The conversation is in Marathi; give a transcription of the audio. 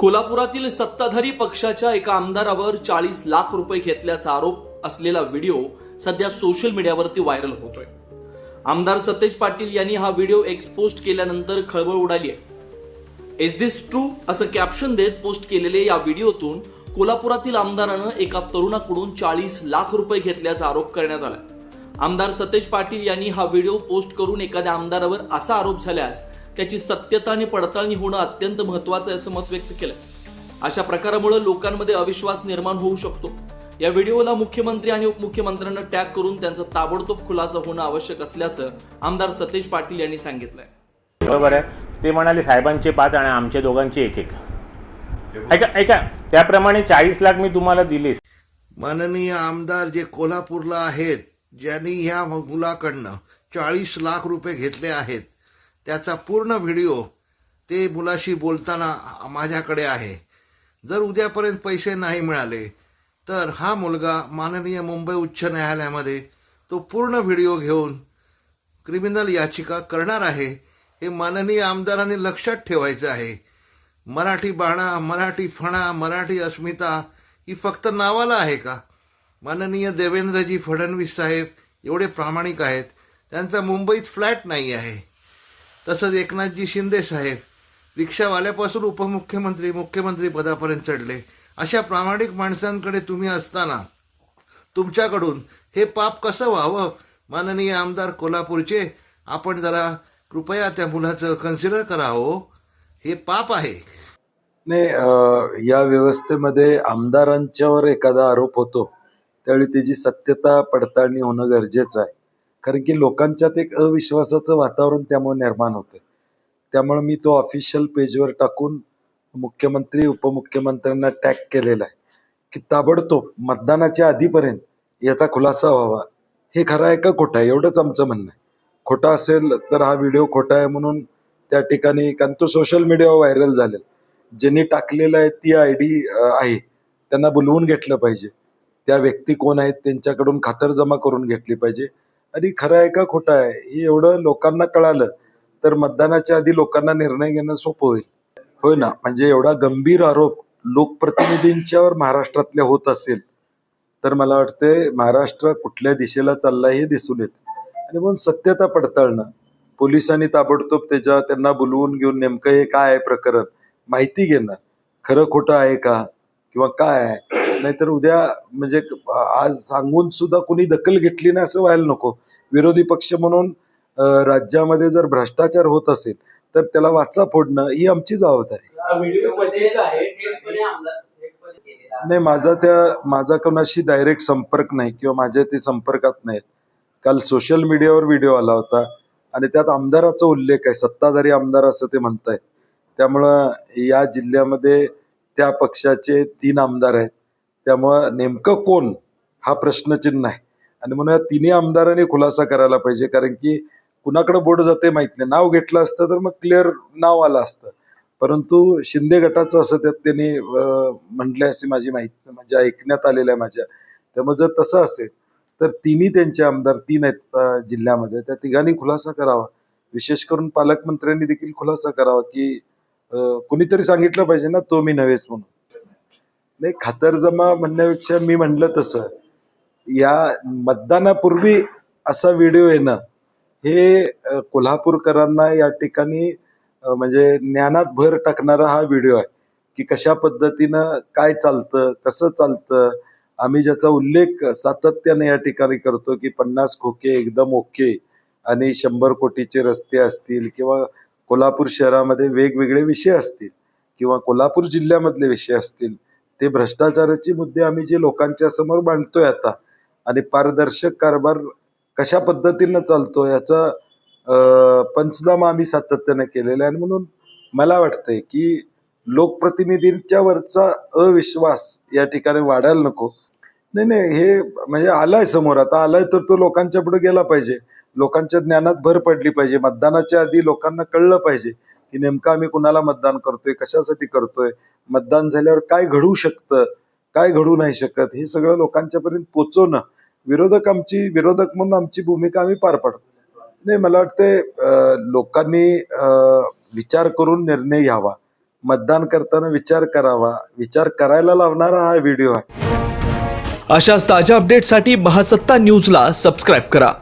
कोल्हापुरातील सत्ताधारी पक्षाच्या एका आमदारावर 40 लाख रुपये घेतल्याचा आरोप असलेला व्हिडिओ सध्या सोशल मीडियावरती व्हायरल होतोय. आमदार सतेज पाटील यांनी हा व्हिडिओ एक्सपोस्ट केल्यानंतर खळबळ उडाली आहे. इज दिस ट्रू असं कॅप्शन देत पोस्ट केलेले या व्हिडिओतून कोल्हापुरातील आमदारानं एका तरुणाकडून 40 लाख रुपये घेतल्याचा आरोप करण्यात आला. आमदार सतेज पाटील यांनी हा व्हिडिओ पोस्ट करून एखाद्या आमदारावर असा आरोप झाल्यास त्याची सत्यता आणि पडताळणी होणं अत्यंत महत्त्वाचं आहे असं मत व्यक्त केलं. अशा प्रकारामुळे लोकांमध्ये अविश्वास निर्माण होऊ शकतो. या व्हिडिओला मुख्यमंत्री आणि उपमुख्यमंत्र्यांना टॅग करून त्यांचा ताबडतोब खुलासा होणं आवश्यक असल्याचं आमदार सतेज पाटील यांनी सांगितलंय. बरोबर आहे. ते म्हणाले साहेबांचे 5 आणि आमचे दोघांचे 1-1. ऐका त्याप्रमाणे 40 लाख मी तुम्हाला दिले. माननीय आमदार जे कोल्हापूरला आहेत, ज्यांनी ह्या मुलाकडनं 40 लाख रुपये घेतले आहेत, त्याचा पूर्ण व्हिडिओ ते मुलाशी बोलताना माझ्याकडे आहे. जर उद्यापर्यंत पैसे नाही मिळाले तर हा मुलगा माननीय मुंबई उच्च न्यायालयामध्ये तो पूर्ण व्हिडिओ घेऊन क्रिमिनल याचिका करणार आहे. हे माननीय आमदारांनी लक्षात ठेवायचं आहे. मराठी बाणा, मराठी फणा, मराठी अस्मिता ही फक्त नावाला आहे का? माननीय देवेंद्रजी फडणवीस साहेब एवढे प्रामाणिक आहेत, त्यांचा मुंबईत फ्लॅट नाही आहे. तसंच एकनाथजी शिंदे साहेब रिक्षावाल्यापासून उपमुख्यमंत्री, मुख्यमंत्री पदापर्यंत चढले. अशा प्रामाणिक माणसांकडे तुम्ही असताना तुमच्याकडून हे पाप कसं व्हावं? माननीय आमदार कोल्हापूरचे, आपण जरा कृपया त्या मुलाचं कन्सिडर करावं. हे पाप आहे. नाही, या व्यवस्थेमध्ये आमदारांच्यावर एखादा आरोप होतो त्यावेळी त्याची सत्यता पडताळणी होणं गरजेचं आहे. कारण की लोकांच्यात एक अविश्वासाचं वातावरण त्यामुळे निर्माण होतं. त्यामुळे मी तो ऑफिशियल पेजवर टाकून मुख्यमंत्री उपमुख्यमंत्र्यांना टॅग केलेला आहे की ताबडतोब मतदानाच्या आधीपर्यंत याचा खुलासा व्हावा. हे खरं आहे का खोटं आहे एवढंच आमचं म्हणणं आहे. खोटा असेल तर हा व्हिडिओ खोटा आहे म्हणून त्या ठिकाणी, कारण तो सोशल मीडियावर व्हायरल झालेला, ज्यांनी टाकलेला आहे ती ID आहे, त्यांना बोलवून घेतलं पाहिजे. त्या व्यक्ती कोण आहेत त्यांच्याकडून खातरजमा करून घेतली पाहिजे. आणि खरं आहे का खोटं आहे हे एवढं लोकांना कळालं तर मतदानाच्या आधी लोकांना निर्णय घेणं सोपं होईल. होय ना, म्हणजे एवढा गंभीर आरोप लोकप्रतिनिधींच्यावर महाराष्ट्रातल्या होत असेल तर मला वाटतंय महाराष्ट्र कुठल्या दिशेला चाललाय हे दिसून येतं. आणि म्हणून सत्यता पडताळणं, पोलिसांनी ताबडतोब त्यांना बोलवून घेऊन नेमकं हे काय आहे प्रकरण माहिती घेणं, खरं खोटं आहे का किंवा काय आहे. नाहीतर उद्या म्हणजे आज सांगून सुद्धा कोणी दखल घेतली नाही असं व्हायला नको. विरोधी पक्ष म्हणून राज्यामध्ये जर भ्रष्टाचार होत असेल तर त्याला वाचा फोडणं ही आमची जबाबदारी. नाही, माझा कोणाशी डायरेक्ट संपर्क नाही किंवा माझ्या ते संपर्कात नाहीत. काल सोशल मीडियावर व्हिडिओ आला होता आणि त्यात आमदाराचा उल्लेख आहे, सत्ताधारी आमदार असं ते म्हणतायत. त्यामुळं या जिल्ह्यामध्ये त्या पक्षाचे 3 आमदार आहेत. त्यामुळं नेमकं कोण हा प्रश्नचिन्ह आहे. आणि म्हणून या 3 आमदारांनी खुलासा करायला पाहिजे. कारण की कुणाकडे बोट जाते माहित नाही. नाव घेतलं असतं तर मग क्लिअर नाव आलं असतं, परंतु शिंदे गटाचं असं त्यात त्यांनी म्हटलंय अशी माझी माहिती म्हणजे ऐकण्यात आलेलं आहे माझ्या. त्यामुळे जर तसं असेल तर 3 त्यांचे आमदार 3 आहेत जिल्ह्यामध्ये, त्या 3घांनी खुलासा करावा. विशेष करून पालकमंत्र्यांनी देखील खुलासा करावा की कुणीतरी सांगितलं पाहिजे ना, तो मी नव्हेच म्हणून. नाही, खातरजमा म्हणण्यापेक्षा मी म्हणलं तसं या मतदानापूर्वी असा व्हिडिओ येणं हे कोल्हापूरकरांना या ठिकाणी म्हणजे ज्ञानात भर टाकणारा हा व्हिडिओ आहे की कशा पद्धतीनं काय चालतं, कसं चालतं. आम्ही ज्याचा उल्लेख सातत्याने या ठिकाणी करतो की 50 खोके एकदम ओके आणि 100 कोटीचे रस्ते असतील किंवा कोल्हापूर शहरामध्ये वेगवेगळे विषय असतील किंवा कोल्हापूर जिल्ह्यामधले विषय असतील, ते भ्रष्टाचाराचे मुद्दे आम्ही जे लोकांच्या समोर मांडतोय आता आणि पारदर्शक कारभार कशा पद्धतीनं चालतो याचा पंचनामा आम्ही सातत्याने केलेला आहे. आणि म्हणून मला वाटतंय की लोकप्रतिनिधींच्या वरचा अविश्वास या ठिकाणी वाढायला नको. नाही, हे म्हणजे आलाय समोर, आता आलाय तर तो लोकांच्या पुढे गेला पाहिजे. लोकांच्या ज्ञानात भर पडली पाहिजे. मतदानाच्या आधी लोकांना कळलं पाहिजे की नेमकं आम्ही कुणाला मतदान करतोय, कशासाठी करतोय, मतदान झाल्यावर काय घडू शकतं, काय घडू नाही शकत, हे सगळं लोकांच्यापर्यंत पोचवणं विरोधक म्हणून आमची भूमिका आम्ही पार पाडतो. नाही, मला वाटतंय लोकांनी विचार करून निर्णय घ्यावा. मतदान करताना विचार करावा, विचार करायला लावणारा हा व्हिडिओ आहे. अशाच ताज्या अपडेटसाठी महासत्ता न्यूजला सबस्क्राईब करा.